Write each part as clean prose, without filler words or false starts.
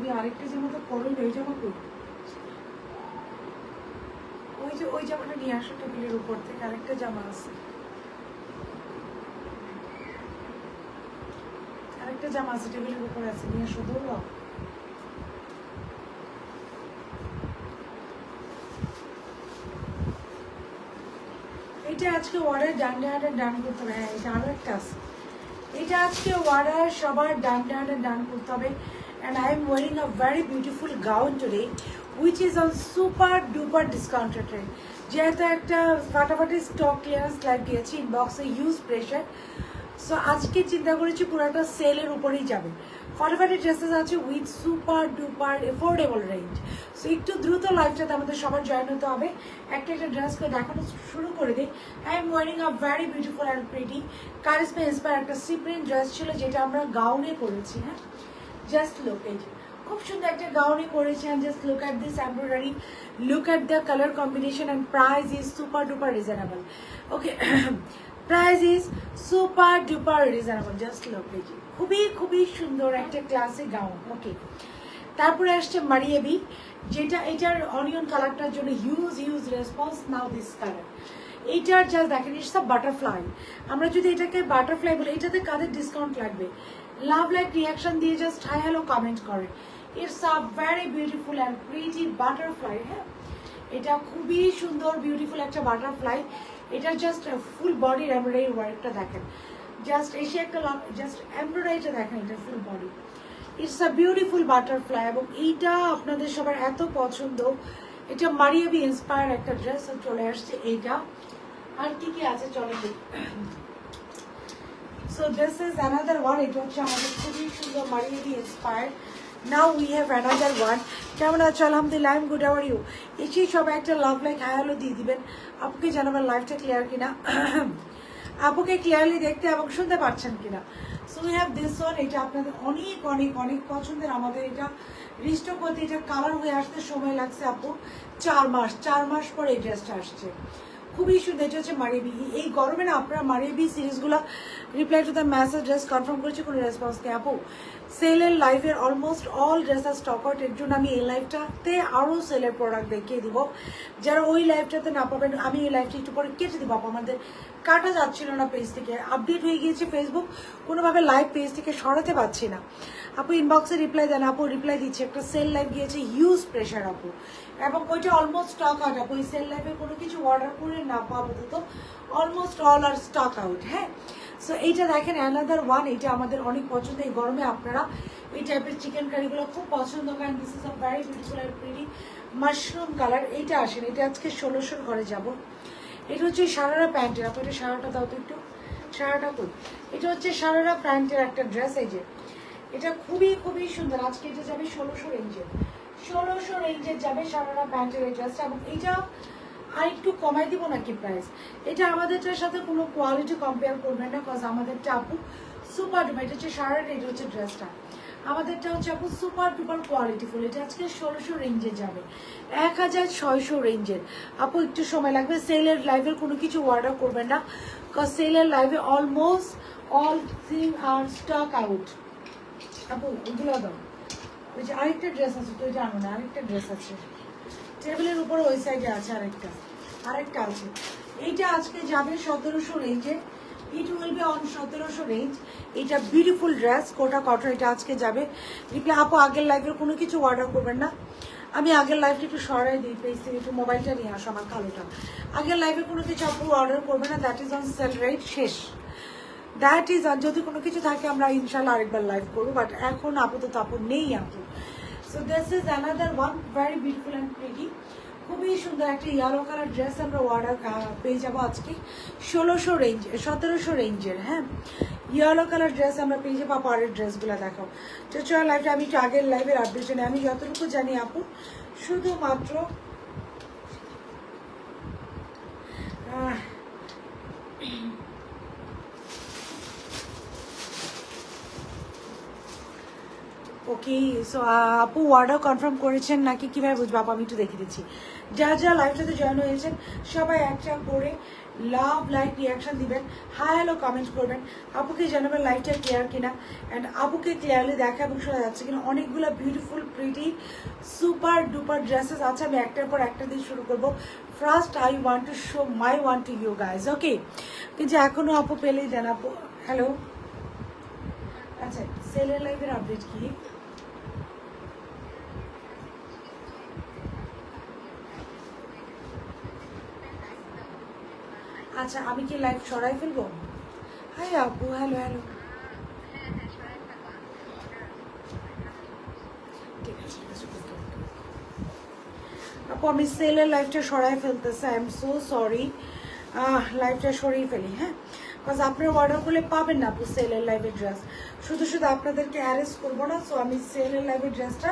তুমি আরেকটা জামা তো পরোই, ওই জামা কই? ওই জামাটা নিয়ে আসো টেবিলের উপর থেকে, আরেকটা জামা আছে, আরেকটা জামা আছে টেবিলের উপর আছে, নিয়ে আসো, দৌড়াও। এটা আজকে ওয়ার্ডার ডান করতে হবে। হ্যাঁ, এটা আরো একটা আছে, এটা আজকে ওয়ার্ডার সবার ডান করতে হবে। And I am wearing a very beautiful gown today, which is on super duper discounted rate. যেহেতু একটা ফাটাফাটি স্টক ক্লিয়ারেন্স লাইভ দিয়েছি, ইনবক্সে ইউজ প্রেশার, সো আজকে চিন্তা করেছি পুরোটা সেলের উপরেই যাবে। ফাটাফাটি ড্রেসেস আছে with super duper affordable range. So একটু দ্রুত লাইভটাতে আমাদের সবার জয়েন হতে হবে। একটা একটা ড্রেসকে দেখানো শুরু করে দিই। I am wiring a very beautiful and pretty charisma inspire একটা সিপ্রিন ড্রেস ছিল, যেটা আমরা গাউনে করেছি। হ্যাঁ, জাস্ট লুক, এই যে খুব সুন্দর একটা গাউনে করেছি। And just look at this embroidery, look at the colour combination, and price is super duper reasonable. Okay, price is super duper reasonable. Just look, এই যে খুবই সুন্দর একটা ক্লাসিক গাউন। ওকে, তারপরে আসছে মারিয়েবি, যেটা এটার অনিয়ন কালারটার জন্য huge response. Now this colour, এইটার জাস্ট দেখেন, ইটস আ বাটারফ্লাই। আমরা যদি এটাকে বাটারফ্লাই বলি, এটাতে কাদের ডিসকাউন্ট লাগবে? লাভ লাইক রিয়াকশন দিয়ে জাস্ট হাই হ্যালো কমেন্ট করে। It's a very beautiful and pretty butterfly. হ্যাঁ, এটা খুবই সুন্দর বিউটিফুল একটা বাটারফ্লাই। এটা জাস্ট ফুল বডির এমব্রয়ডারি ওয়ার্কটা দেখেন, জাস্ট এসে একটা জাস্ট এমব্রয়ডারিটা দেখেন, এটা full body. It's a beautiful butterfly, এবং এইটা আপনাদের সবার এত পছন্দ। এটা মারিয়াবি ইন্সপায়ার একটা ড্রেস চলে আসছে। এইটা আর কি আছে চলে দেখি। So this is another one. এটা হচ্ছে আমাদের খুবই সুন্দর Maria B inspire. Now we have another one. কেমন আছো? আলহামদুলিল্লাহ, I am good. How are you? এসেই সবাই একটা লাভ লাইক হাই হ্যালো দিয়ে দিবেন। আপুকে জানাবেন লাইভটা ক্লিয়ার কিনা, আপুকে ক্লিয়ারলি দেখতে এবং শুনতে পাচ্ছেন কিনা। So we have this one. এটা আপনাদের অনেক অনেক অনেক পছন্দের। আমাদের এটা রিস্টক করতে, এটা কালার হয়ে আসতে সময় লাগছে আপু 4 মাস পর এই ড্রেসটা আসছে। খুবই সুন্দর। এটা হচ্ছে মারিয়াবি। এই গরমে না আপনারা মারিয়াবি সিরিজগুলো reply to the message dress confirm করেছি, কোনো রেসপন্স নেই আপু। সেলের লাইভের almost all dress are stock out. এর জন্য আমি এই লাইভটাতে আরও সেলের প্রোডাক্ট দেখিয়ে দিব। যারা ওই লাইভটাতে না পাবেন, আমি এই লাইভটা একটু পরে কেটে দিব আপু। আমাদের কাটা যাচ্ছিল না পেজ থেকে, আপডেট হয়ে গিয়েছে ফেসবুক, কোনোভাবে লাইভ পেজ থেকে সরাতে পারছি না। আপু ইনবক্সে রিপ্লাই দেন, আপু রিপ্লাই দিচ্ছে। একটা সেল লাইভ গিয়েছে হিউজ প্রেশার আপু, এবং ওইটা অলমোস্ট স্টক আউট আপু। এই সেল লাইভে কোনো কিছু অর্ডার করে না পাবো তো almost all are stock out. হ্যাঁ, সো এইটা দেখেন অ্যানাদার ওয়ান। এটা আমাদের অনেক পছন্দ। এই গরমে আপনারা এই টাইপের চিকেন কারিগুলো খুব পছন্দ করেন। This is a very beautiful and pretty mushroom colour. এইটা আসেন, এটা আজকে 1600 ঘরে যাব। এটা হচ্ছে সারারা প্যান্টের। আপু এটা সারাটা দাও তো একটু, সারাটা কই? এটা হচ্ছে সারারা প্যান্টের একটা ড্রেস। এই যে এটা খুবই সুন্দর। আজকে এটা যাবে 1600 রেঞ্জের, 1600 রেঞ্জের যাবে সারারা প্যান্টের এই ড্রেসটা। এবং এইটা আর একটু কমাই দিব নাকি প্রাইস? এটা আমাদেরটার সাথে কোনো কোয়ালিটি কম্পেয়ার করবেন না, কজ আমাদেরটা আপু সুপার ডুপার। এটা হচ্ছে সারাটা, এটা হচ্ছে ড্রেসটা। আমাদেরটা হচ্ছে আপু সুপার ডুপার কোয়ালিটিফুল। এটা আজকে 1600 রেঞ্জে যাবে, 1600 রেঞ্জের। আপু একটু সময় লাগবে। সেলের লাইভের কোনো কিছু অর্ডার করবেন না, কজ সেলের লাইভে অলমোস্ট অল থিং আর স্টক আউট। আপু ওগুলো দাও। ওই যে আরেকটা ড্রেস আছে, তুই জানো না, আরেকটা ড্রেস আছে টেবিলের উপরে, ওই সাইডে আছে আরেকটা আছে। এইটা আজকে যাবে 1700 রেঞ্জে। ইট উইল বি অন 1700 রেঞ্জ। এটা বিউটিফুল ড্রেস, কোটা কটন। এটা আজকে যাবে। রিপ্লাই আপু আগের লাইভের কোনো কিছু অর্ডার করবেন না। আমি আগের লাইভটা একটু সরাই দিই পেজ থেকে, একটু মোবাইলটা নিয়ে আসো আমার কালোটা। আগের লাইভে কোনো কিছু আপু অর্ডার করবে না, that is on sale rate শেষ। দ্যাট ইজ অন, যদি কোনো কিছু থাকে আমরা ইনশাল্লাহ আরেকবার লাইভ করবো, বাট এখন আপাতত আপু নেই আপু। So this is another one very beautiful and pretty. খুবই সুন্দর একটা ইয়েলো কালার ড্রেস আমরা অর্ডার পেয়ে যাবো আজকে 1600 রেঞ্জ, 1700 রেঞ্জের। হ্যাঁ, ইয়েলো কালার ড্রেস আমরা পেয়ে যাবো। পরের ড্রেসগুলো দেখাও। তো চলো লাইভটা আমি একটু আগের লাইভের আপডেট জানি। আমি যতটুকু জানি আপু শুধুমাত্র ওকে। সো আপু অর্ডার কনফার্ম করেছেন নাকি, কীভাবে বুঝবো আপু? আমি একটু দেখে দিচ্ছি। যা লাইভটাতে জয়েন হয়েছেন সবাই একটা করে লাভ লাইক রিয়াকশন দিবেন, হাই হ্যালো কমেন্ট করবেন, আপুকে জানাবেন লাইভটা ক্লিয়ার কিনা অ্যান্ড আপুকে ক্লিয়ারলি দেখা এবং শোনা যাচ্ছে কিনা। অনেকগুলো beautiful pretty super duper dresses আছে, আমি একটার পর একটা দিয়ে শুরু করবো। First I want to show my one to you guys, okay? কিন্তু এখনও আপু পেলেই দেন আপু। হ্যালো, আচ্ছা সেলের লাইভের আপডেট কি? আচ্ছা আমি কি লাইভ সরাই ফেলবো? হাই আপু, হ্যালো হ্যালো, ঠিক আছে ঠিক আছে। আপু আমি সেলের লাইভটা সরাই ফেলতেছি, আই এম সো সরি। লাইভটা সরিয়ে ফেলি, হ্যাঁ, বিকজ আপনারা অর্ডার করলে পাবেন না আপু সেলের লাইভের ড্রেস। শুধু শুধু আপনাদেরকে অ্যারেস্ট করবো না, সো আমি সেলের লাইভের ড্রেসটা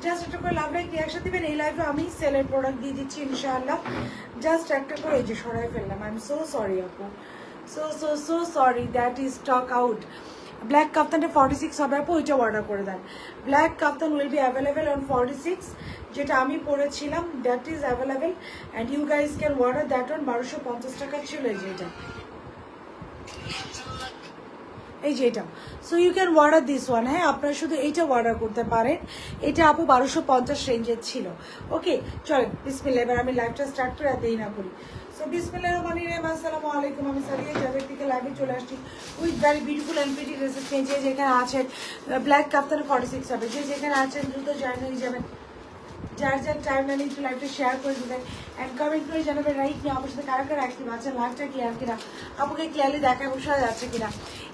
জাস্ট একটা করে লাভ লাইক রিয়াকশন দিবেন। এই লাইভে আমি সেলের প্রোডাক্ট দিয়ে দিচ্ছি ইনশাআল্লাহ। জাস্ট একটা করে এই যে সরাই ফেললাম, আই এম সো সরি আপু, so so so sorry, that is stock out. Black কাপ্তানটা 46 হবে আপু, ওইটা অর্ডার করে দেন। Black kaftan will be available on 46, যেটা আমি পরেছিলাম that is available and you guys can order that on. 1250 টাকা ছিল এই যে এটা, এই যে এটা। So you can order this one, হ্যাঁ আপনারা শুধু এইটা অর্ডার করতে পারেন। এটা আপু 1250 রেঞ্জের ছিল। ওকে চলেন বিসমিল্লাহ, এবার আমি লাইভটা স্টার্ট করে আর দেরি না করি। সো বিসমিল্লাহির রহমানির রহিম, আসসালামু আলাইকুম। আমি সারিয়া যাদের থেকে লাইভে চলে আসছি with very beautiful and pretty dresses নিয়ে। যে যেখানে আছেন ব্ল্যাক কাপ্তান 46 হবে, যে যেখানে আছেন দ্রুত জয়েন হয়ে যাবেন। যার যার টাইম লাইনে একটু লাইভটা শেয়ার করে দেবেন অ্যান্ড কমেন্ট করে জানাবেন রাইট নিয়ে আমার সাথে কারা কারা অ্যাক্টিভ আছে, লাইভটা ক্লিয়ার কিনা, আপুকে ক্লিয়ারলি দেখা এবং শোনা যাচ্ছে কিনা,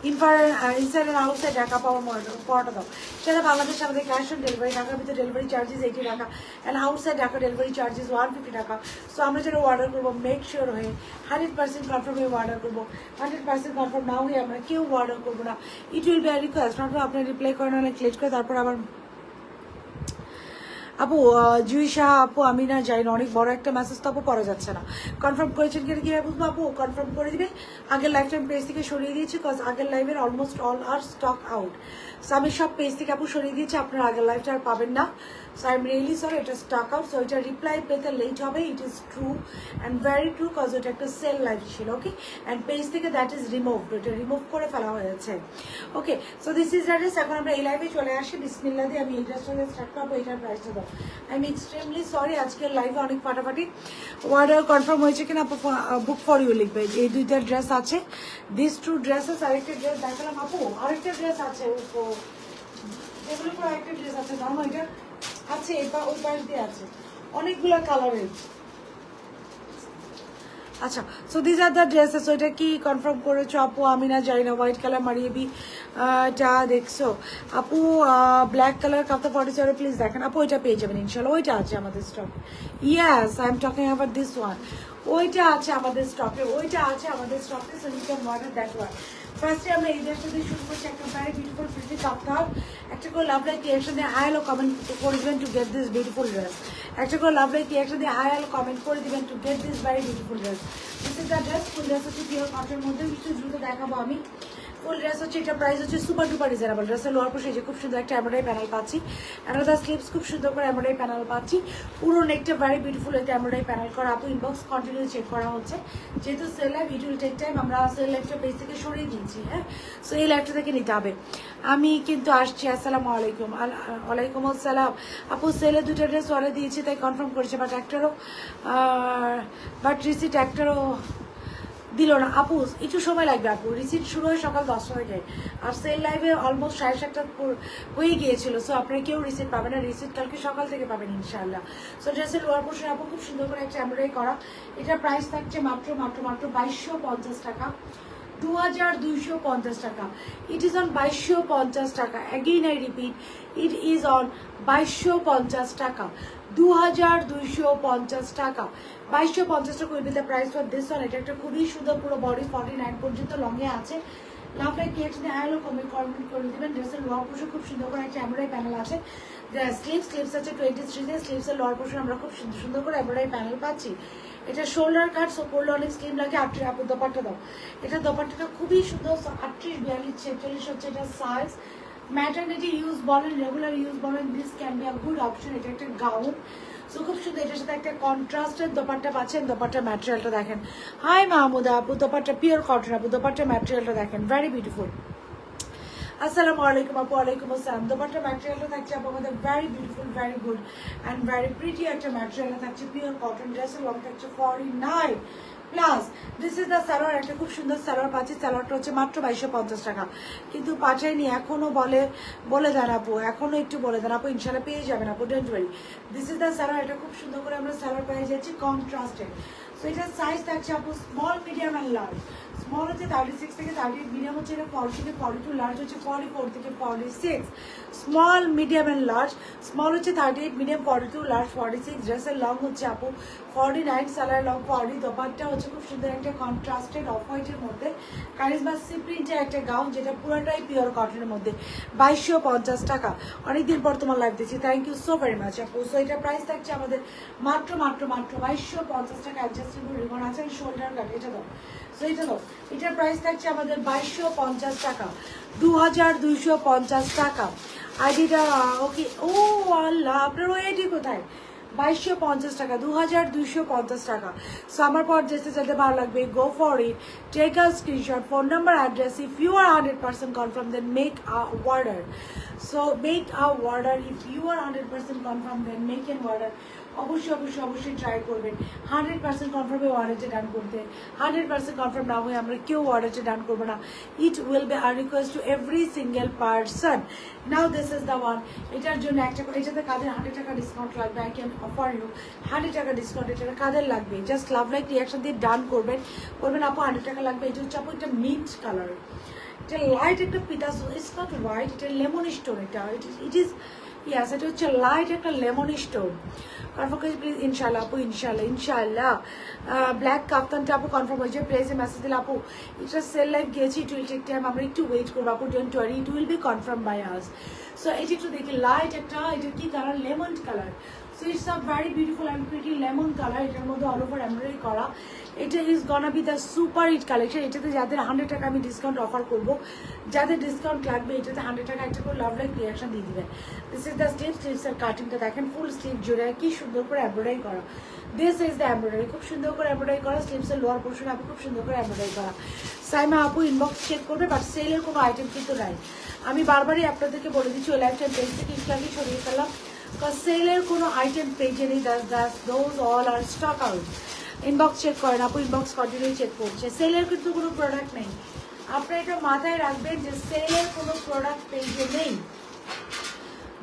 ইনসাইড অ্যান্ড আউটসাইড ঢাকা পাওয়ার পড়াটা দাও। সেটা বাংলাদেশ আমাদের ক্যাশ অন ডেলিভারি, ঢাকার ভিতরে ডেলিভারি চার্জেস 80 টাকা and outside Dhaka delivery charges 150 টাকা। সো আমরা যেটা অর্ডার করবো মেক শিওর হয়ে 100% কনফার্ম হয়ে অর্ডার করবো। 100% কনফার্ম না হয়ে আমরা কেউ অর্ডার করবো না। It will be a request, আপনার রিপ্লাই করেন, অনেক ক্লিক করে তারপর আবার আপু জুই শাহ আপু আমি না যাই না, অনেক বড় একটা মেসেজ তো আপু পড়া যাচ্ছে না। কনফার্ম করেছেন কিনা কীভাবে বুঝবো আপু? কনফার্ম করে দিবে। আগের লাইভ টাইম পেজ থেকে সরিয়ে দিয়েছি, কজ আগের লাইভের almost all are stock out. So আমি সব পেজ থেকে আপু সরিয়ে দিয়েছি, আপনার আগের লাইভটা আর পাবেন না। So I am really sorry, এটা স্টক আউট। সো এটা রিপ্লাই পেতে লেট হবে, it is true and very true, cause এটা একটা সেল লাইভ ছিল। ওকে অ্যান্ড পেজ থেকে দ্যাট ইজ রিমুভড, এটা রিমুভ করে ফেলা হয়েছে। Okay so this is address. এখন আমরা এই লাইভে চলে আসি, বিসমিল্লাহ দিয়ে আমি এই ড্রেসটা স্টার্ট করবো। এটার প্রাইসটা দাও। আই এম এক্সট্রিমলি সরি, আজকের লাইভে অনেক ফাটাফাটি। অর্ডার কনফার্ম হয়েছে কিনা আপু বুক ফর ইউ লিখবে। এই দুইটা ড্রেস আছে, দিস টু ড্রেসেস। আরেকটা ড্রেস দেখালাম আপু, আরেকটা ড্রেস আছে, যেগুলো পর আরেকটা ড্রেস আছে, জানো এটা আছে, এটা ওই পাশ দিয়ে আছে, অনেকগুলো কালারের। আচ্ছা so this are the dresses. ওইটা কি কনফার্ম করেছো আপু? আমি না জানি না, হোয়াইট কালার মারিয়ে বি এটা দেখছো আপু। ব্ল্যাক কালার কাপটা 47 প্লিজ দেখেন আপু, ওইটা পেয়ে যাবেন ইনশাল্লাহ, ওইটা আছে আমাদের স্টকে। Yes I am talking about this one, ওইটা আছে আমাদের স্টকে, ওইটা আছে আমাদের স্টকে। So you can order that one. ফার্স্টে আমরা এই ড্রেসটা দিয়ে শুরু করছি, একটা ভেরি বিউটিফুল প্রিটি কাপটার। একটা করে লাভ লাইক রিয়াকশন দিয়ে হাই হ্যালো কমেন্ট করে দিবেন two get this beautiful dress. একটা করে লাভ লাইক রিয়াকশন দিয়ে হাই হ্যালো কমেন্ট করে দিবেন two get this very beautiful dress. This is the dress. Full dress হচ্ছে পিওর কটনের মধ্যে, কিছু দ্রুত দেখাবো আমি। ফুল ড্রেস হচ্ছে, এটা প্রাইস হচ্ছে সুপার ডুপার রিজনেবল। ড্রেসের লোয়ার পোর্শনে যে খুব সুন্দর একটা এমব্রয়ডারি প্যানেল পাচ্ছি, অ্যানাদার স্লিভস খুব সুন্দর করে এমব্রয়ডারি প্যানেল পাচ্ছি, পুরো নেকটা ভেরি বিউটিফুল একটা এমব্রয়ডারি প্যানেল করা। আপু ইনবক্স কন্টিনিউ চেক করা হচ্ছে, যেহেতু sale live it will take time, আমরা সেল লাইভটা পেজ থেকে সরিয়ে দিয়েছি। হ্যাঁ সো এই লাইভটা থেকে নিতে হবে। আমি কিন্তু আসছি। আসসালামু আলাইকুম। ওয়ালাইকুম আসসালাম আপু। সেলে দুটো ড্রেস অর্ডার দিয়েছি তাই কনফার্ম করেছে, বাট রিসিট একটারও দিল না আপু। একটু সময় লাগবে আপু, রিসিট শুরু হয় সকাল 10টা থেকে, আর সেল লাইভে অলমোস্ট 7:30 হয়ে গিয়েছিল। সো আপনারা কেউ রিসিট পাবেন না, রিসিট কালকে সকাল থেকে পাবেন ইনশাআল্লাহ। সো ড্রেসের লোয়ার পোর্শন আপু খুব সুন্দর করে একটা এমব্রয়ডারি করা। এটার প্রাইস থাকছে মাত্র 2250 টাকা, 2250 টাকা। ইট ইজ অন 2250 টাকা। Again I repeat, it is on 2250 টাকা, 2250 টাকা। 2250 টাকা will be the price for this one. এটা একটা খুবই সুন্দর, পুরো বডি 49 পর্যন্ত লংয়ে আছে। লাভ লাইক রিয়াকশন হ্যালো কমেন্ট করে দিবেন। ড্রেসের লোয়ার পোর্শন খুব সুন্দর করে একটা এমব্রয়ডারি প্যানেল আছে। স্লিভস আছে 23 তে। স্লিভসের লোয়ার পোর্শন আমরা খুব সুন্দর করে এমব্রয়ডারি প্যানেল পাচ্ছি। এটা শোল্ডার কাট, সো পরলে অনেক স্লিম লাগে। আপনি দোপাট্টা দাও, এটা দোপাট্টাটা খুবই সুন্দর। 38, 42, 46 হচ্ছে এটা সাইজ। ম্যাটারনিটি ইউজ বলেন, রেগুলার ইউজ বলেন, this can be a good option. এটা একটা গাউন। সো খুব সুন্দর, এটার সাথে একটা কন্ট্রাস্টের দোপাট্টা পাচ্ছেন। দোপাট্টার ম্যাটেরিয়ালটা দেখেন। হাই মাহমুদা আপু, দোপাট্টা পিওর কটন আপু, দোপাট্টার ম্যাটেরিয়ালটা দেখেন, ভেরি বিউটিফুল। আসসালামু আলাইকুম আপু। ওয়ালাইকুম আসসালাম। দোপাট্টার ম্যাটেরিয়ালটা থাকছে আপু আমাদের very beautiful, very good and very pretty একটা ম্যাটেরিয়ালটা থাকছে, পিওর কটন। ড্রেসের লং থাকছে 49 plus. This is the salwar, একটা খুব সুন্দর সালোয়ার পাচ্ছি। সালোয়ারটা হচ্ছে মাত্র 2250 টাকা, কিন্তু পাঠায়নি এখনো। বলে দেন আপু, এখনো একটু বলে দেন আপু, ইনশাল্লাহ পেয়ে যাবেন আপু, don't worry. This is the salwar, এটা খুব সুন্দর করে আমরা সালোয়ার পেয়ে যাচ্ছি কন্ট্রাস্টেড। সো এটার সাইজ থাকছে আপু small, medium and large. Small হচ্ছে 36 থেকে 38, মিডিয়াম হচ্ছে এটা 40 থেকে 42, লার্জ হচ্ছে 44 থেকে 46। Small, medium and large. Small হচ্ছে 38, মিডিয়াম 42, লার্জ 46। ড্রেসের লং হচ্ছে আপু 49, সালার লং 40। দোপাট্টা হচ্ছে খুব সুন্দর একটা কন্ট্রাস্টেড অফ হোয়াইটের মধ্যে কারিজমা সি প্রিন্টের একটা গাউন, যেটা পুরোটাই পিওর কটনের মধ্যে। 2250 টাকা। অনেকদিন পর তোমার লাইভ দিচ্ছি, thank you so very much আপু। সো এটা প্রাইস থাকছে আমাদের মাত্র 2250 টাকা। অ্যাডজাস্টেবল রিবন আছে, শোল্ডার কাট, এটা দাও। সো এটা দাও, এটার প্রাইস থাকছে আমাদের 2250 টাকা, 2250 টাকা। আইডিটা ওকে। ও আল্লাহ, আপনার ওই আইডি কোথায়? 2250 টাকা, 2250 টাকা। সো আমার পর যেতে যেতে ভালো লাগবে, go for it, take a screenshot, phone number, address. If you are 100% confirm then make a order. So make a order, if you are 100% confirm then make an order. অবশ্যই ট্রাই করবেন 100% কনফার্মে warranty ডান করতে। 100% confirm না হয়ে আমরা কেউ warranty done করবো না। It will be our request to every single person. Now this is the one. এটার জন্য এটাতে কাদের 100 টাকা ডিসকাউন্ট লাগবে? আই ক্যান অফার ইউ 100 টাকা ডিসকাউন্ট। এটা কাদের লাগবে? জাস্ট লাভ লাইক রিয়াকশন দিয়ে ডান করবেন আপু 100 টাকা লাগবে। এটা হচ্ছে আপু একটা মিন্ট কালার, এটা লাইট একটা পিতাস, ইটস নট হোয়াইট, এটা লেমন স্টোন। এটা ইট ইজ ইয়াস, এটা হচ্ছে লাইট একটা লেমন স্টোন। কনফার্ম করেছি প্লিজ, ইনশাল্লাহ আপু, ইনশাল্লাহ। ব্ল্যাক কাপ্তানটা আপু কনফার্ম হয়েছে, প্লেসে মেসেজ দিলে আপু এটা সেল লাইভ গিয়েছি, ইট উইল টেক টাইম, আমরা একটু ওয়েট করবো আপু, don't worry, it will be confirm by us. So এটা একটু দেখি, লাইট একটা, এটা কি colour? Lemon colour. So it's a very beautiful and pretty lemon colour. এটার মধ্যে অল ওভার এমব্রয়ডারি করা। এটা is gonna be the super hit collection. এটাতে যাদের 100 টাকা আমি ডিসকাউন্ট অফার করবো, যাদের ডিসকাউন্ট লাগবে এটাতে 100 টাকা একটা করে লাভ লাইক রিয়াকশন দিয়ে দিবেন। দিস ইজ দ্য স্লিভসের কাটিংটা দেখেন, ফুল স্লিভ জুড়ে কি সুন্দর করে এমব্রয়ডারি করা। দিস ইজ দ্য এমব্রয়ডারি, খুব সুন্দর করে এমব্রয়ডারি করা। স্লিভসের লোয়ার পোর্শন আপু খুব সুন্দর করে এমব্রয়ডারি করা। সাইমা আপু ইনবক্স চেক করবে, বাট সেলের কোনো আইটেম কিন্তু নাই। আমি বারবারই আপনাদেরকে বলে দিচ্ছি, ওই লাইফ টাইম পেজ থেকে ইনস্টাগ্রামে সরিয়ে ফেললাম, কারণ সেলের কোনো আইটেম পেজে নেই। Those all are stock out. Inbox check করেন আপু, ইনবক্স কন্টিনিউ চেক করছে। সেলের কিন্তু কোনো প্রোডাক্ট নেই, আপনারা এটা মাথায় রাখবেন যে সেলের কোনো প্রোডাক্ট পেজে নেই।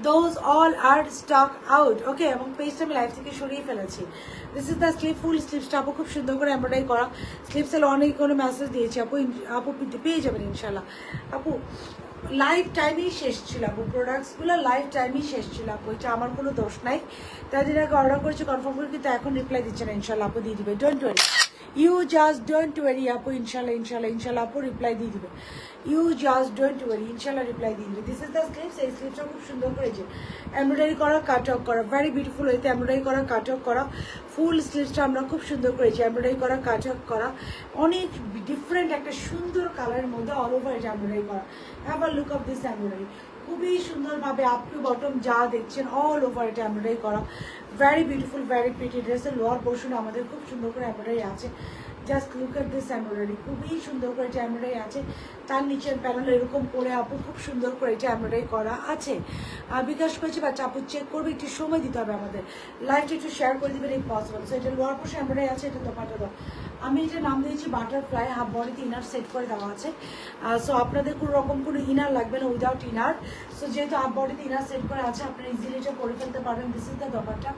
Those all are stock out, okay. এবং পেজটা আমি লাইভ থেকে সরিয়ে ফেলেছি। This is the sleeve, full স্লিভসটা আপু খুব সুন্দর করে এমব্রয়ডারি করা। স্লিভসের অনেক কোনো মেসেজ দিয়েছি আপু, আপু পেয়ে যাবেন ইনশাল্লাহ আপু। লাইফ টাইমেই শেষ ছিল আপু, প্রোডাক্টসগুলো লাইফ টাইমেই শেষ ছিল আপু, এটা আমার কোনো দোষ নাই। তাই দিন আগে অর্ডার করেছি, কনফার্ম করে, কিন্তু এখন রিপ্লাই দিচ্ছে না। ইনশাল্লাহ আপু দিয়ে দিবে, don't worry, you just don't worry আপু। ইনশাল্লাহ আপু রিপ্লাই দিয়ে দিবে। ইউ জাস্ট ডোন্ট ওয়ারি, ইনশাল্লাহ রিপ্লাই দিয়ে দিবে। This is the sleeves. এই স্লিভসটা খুব সুন্দর করেছে এমব্রয়ডারি করা, কাট অফ করা, ভেরি বিউটিফুল হয়েছে এমব্রয়ডারি করা, কাট অফ করা। ফুল স্লিভসটা আমরা খুব সুন্দর করেছি এমব্রয়ডারি করা, কাট অফ করা। অনেক ডিফারেন্ট একটা সুন্দর কালারের মধ্যে অল ওভার এটা এমব্রয়ডারি করা। Have a look of this embroidery, খুবই সুন্দরভাবে আপ টু বটম যা দেখছেন অল ওভার এটা এমব্রয়ডারি করা। Very beautiful, very pretty. ড্রেসের লোয়ার পোর্শনে আমাদের খুব সুন্দর করে এমব্রয়ডারি আছে। Just look at this embroidery, খুবই সুন্দর করে এটা এমব্রয়ডারি আছে। তার নিচের প্যানেল এরকম করে আপু খুব সুন্দর করে এটা এমব্রয়ডারি করা আছে। বিকাশ করেছি, বাচ্চা আপু চেক করবে, একটু সময় দিতে হবে আমাদের। লাইভটা একটু শেয়ার করে দেবেন এই পসিবল। সো এটা লোয়ার পোর্শন এমব্রয়ডারি আছে, এটা দোপাট্টা দাও। আমি এটা নাম দিয়েছি বাটারফ্লাই, হাফ বডিতে ইনার সেট করে দেওয়া আছে। সো আপনাদের কোনো রকম কোনো ইনার লাগবে না, উইদাউট ইনার। সো যেহেতু হাফ বডিতে ইনার সেট করে আছে, আপনারা ইজিলি এটা পরে ফেলতে পারবেন। This is the dupatta.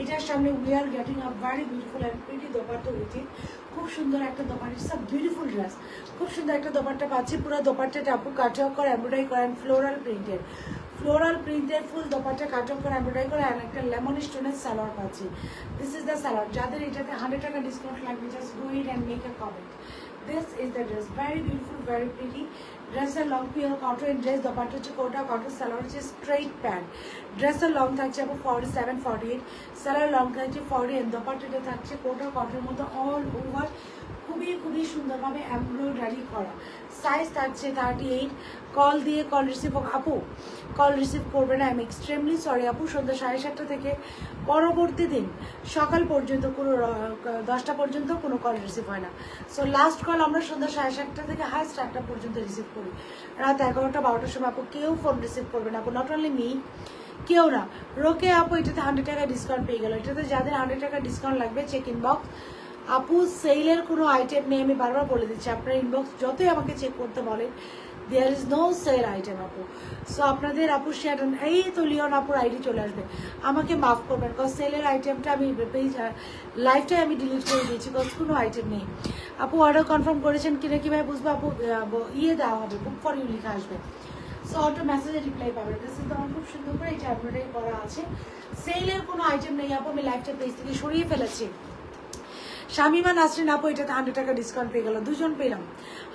এটার সামনে we are getting a very beautiful and pretty dupatta with it. খুব সুন্দর একটা dupatta, it's a beautiful dress. খুব সুন্দর একটা দোপাট্টা পাচ্ছি, পুরো দোপাট্টাটা আপু কাট অফ করে এমব্রয়ডারি করেন, ফ্লোরাল প্রিন্টের ফুল দোপাট্টা কাট অফ করে এমব্রয়ডারি করে, আর একটা লেমন স্টোনের সালোয়ার পাচ্ছি। This is the salwar. যাদের এটাতে 100 টাকা ডিসকাউন্ট লাগবে, just go it and make a comment. This is the dress, very beautiful, very pretty. ড্রেসের long pure cotton dress, dupatta হচ্ছে কোটা কটন, সালোয়ার হচ্ছে স্ট্রেইট প্যান্ট। ড্রেসের লং থাকছে আপু 47, 48, সালোয়ার লং থাকছে 40, দোপাট্টাটা থাকছে কোটা কটনের মতো অল ওভার খুবই খুবই সুন্দরভাবে এমব্রয়ডারি করা। সাইজ থাকছে 38। কল দিয়ে কল রিসিভ, আপু কল রিসিভ করবে না, আমি এক্সট্রিমলি সরি আপু। সন্ধ্যা 7:30 থেকে পরবর্তী দিন সকাল পর্যন্ত কোনো 10টা পর্যন্ত কোনো কল রিসিভ হয় না। সো লাস্ট কল আমরা সন্ধ্যা 7:30 থেকে হাইস্ট 8টা পর্যন্ত রিসিভ করি। রাত 11টা 12টার সময় আপু কেউ ফোন রিসিভ করবে না আপু, নট অনলি মি, কেউ না। রোকে আপু এটাতে 100 টাকা ডিসকাউন্ট পেয়ে গেল। এটাতে যাদের 100 টাকা ডিসকাউন্ট লাগবে চেক ইনবক্স। আপু সেলের কোনো আইটেম নেই, আমি বারবার বলে দিচ্ছি। আপনার ইনবক্স যতই আমাকে চেক করতে বলেন, there is no sale item আপু। সো আপনাদের আপু শেয়ার, এই তো লিওন আপুর আইডি চলে আসবে, আমাকে মাফ করবেন কজ সেলের আইটেমটা আমি লাইফটাই আমি ডিলিট করে দিয়েছি কজ কোনো আইটেম নেই। আপু অর্ডার কনফার্ম করেছেন কিনা কীভাবে বুঝবো আপু? ইয়ে দেওয়া হবে, বুক ফর ইউ লেখা আসবে। সো অটো মেসেজে রিপ্লাই পাবেন। দিস ইজ আমার খুব সুন্দর করে এটা এমব্রয়ডারি করা আছে। সেলের কোনো আইটেম নেই আপু, আমি লাইফটা পেজ থেকে সরিয়ে ফেলেছি। শামিমা নাসরিন আপু এটাতে 100 টাকা ডিসকাউন্ট পেয়ে গেল, দুজন পেলাম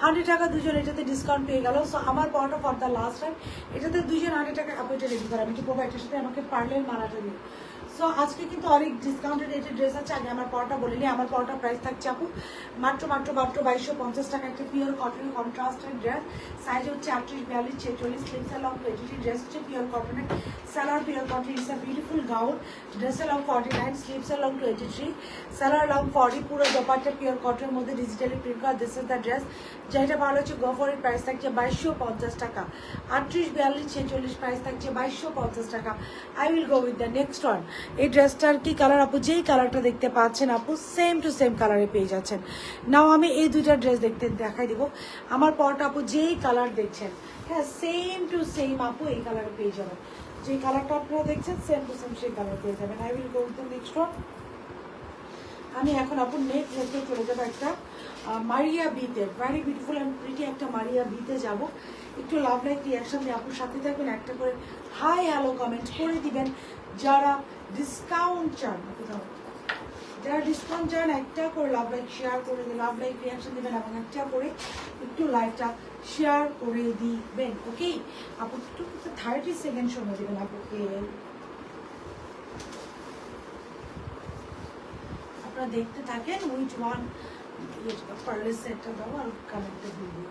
100 টাকা, দুজন এটাতে ডিসকাউন্ট পেয়ে গেল। সো আমার পড়াটা ফর দ্য লাস্ট টাইম, এটাতে দুজন 100 টাকা আপু এটা রেডি করা। আমি কি বলবো, এটার সাথে আমাকে পার্লের মালাটা দিই। সো আজকে কিন্তু অনেক ডিসকাউন্টেড রেটের ড্রেস আছে। আগে আমার পড়াটা বলিনি, আমার পড়াটা প্রাইস থাকছে আপু মাত্র 2250 টাকা। একটা পিওর কটনের কন্ট্রাস্টেড ড্রেস, সাইজ হচ্ছে 38, 42, 46, স্লিভস লং 23, ড্রেস হচ্ছে পিওর কটনের, salwar pure cotton, it's a beautiful gown. Dress long 49, sleeves long 23, salwar long 40, পুরো দোপাট্টা পিওর কটনের মধ্যে ডিজিটালি প্রিন্ট করা। দিস ইজ দ্য ড্রেস, যেটা ভালো হচ্ছে গো ফর ইট। প্রাইস থাকছে 2250 টাকা। 38, 42, 46 প্রাইস থাকছে 2250 টাকা। I will go with the next one. এই ড্রেসটার কি কালার আপু? যেই কালারটা দেখতে পাচ্ছেন আপু সেম টু সেম কালারে পেয়ে যাচ্ছেন। নাও আমি এই দুইটা ড্রেস দেখাই দিব। আমার পরটা আপু যেই কালার দেখছেন, হ্যাঁ সেম টু সেম আপু এই কালারে পেয়ে যাবেন। যে কালারটা আপনারা দেখছেন সেম টু সেম সেই কালার পেয়ে যাবেন। I will go with the next one. আমি এখন আপু নেক্সট চলে যাবো একটা মারিয়া বিতে, ভেরি বিউটিফুল অ্যান্ড প্রিটি একটা মারিয়া বিতে যাব। একটু লাভ লাইক রিয়াকশন দিয়ে আপুর সাথে থাকবেন, একটা করে হাই হ্যালো কমেন্ট করে দিবেন। যারা ডিসকাউন্ট চান, যারা ডিসকাউন্ট চান একটা করে লাভ লাইক শেয়ার করে দিন, লাভ লাইক রিয়াকশন দেবেন এবং একটা করে একটু লাইকটা শেয়ার করে দিবেন। ওকে আপু একটু 30 সেকেন্ড সময় দেবেন আপুকে। আপনারা দেখতে থাকেন উইচ ওয়ান পার্লের সেটটা দাও আর কানেক্টে দিয়ে দিই।